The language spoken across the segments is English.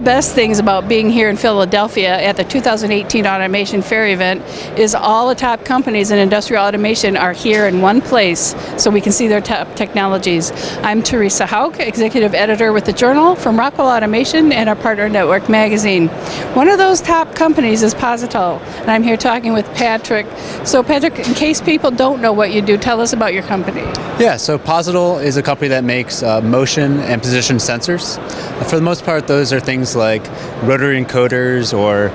best things about being here in Philadelphia at the 2018 Automation Fair event is all the top companies in industrial automation are here in one place, so we can see their top technologies. I'm Teresa Hauk, Executive Editor with the Journal from Rockwell Automation and our partner network magazine. One of those top companies is POSITAL, and I'm here talking with Patrick. So Patrick, in case people don't know what you do, tell us about your company. Yeah, so POSITAL is a company that makes motion and position sensors. For the most part, those are things like rotary encoders or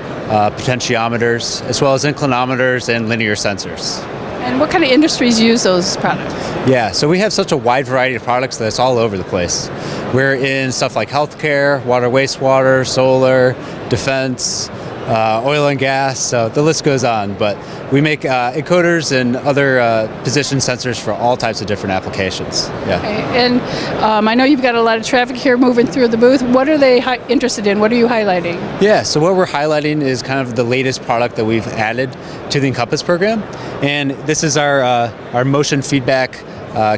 potentiometers, as well as inclinometers and linear sensors. And what kind of industries use those products? Yeah, so we have such a wide variety of products that's all over the place. We're in stuff like healthcare, water, wastewater, solar, defense, oil and gas, so the list goes on. But we make encoders and other position sensors for all types of different applications. Yeah. Okay. And I know you've got a lot of traffic here moving through the booth. What are they interested in? What are you highlighting? Yeah, so what we're highlighting is kind of the latest product that we've added to the Encompass program. And this is our motion feedback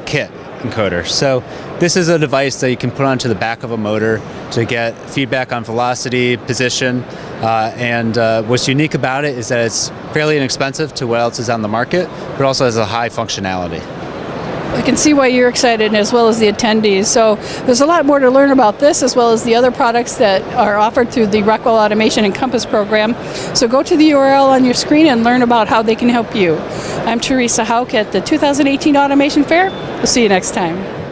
kit encoder. So this is a device that you can put onto the back of a motor to get feedback on velocity, position, and what's unique about it is that it's fairly inexpensive to what else is on the market, but also has a high functionality. I can see why you're excited, as well as the attendees. So there's a lot more to learn about this, as well as the other products that are offered through the Rockwell Automation Encompass program. So go to the URL on your screen and learn about how they can help you. I'm Teresa Hauk at the 2018 Automation Fair. We'll see you next time.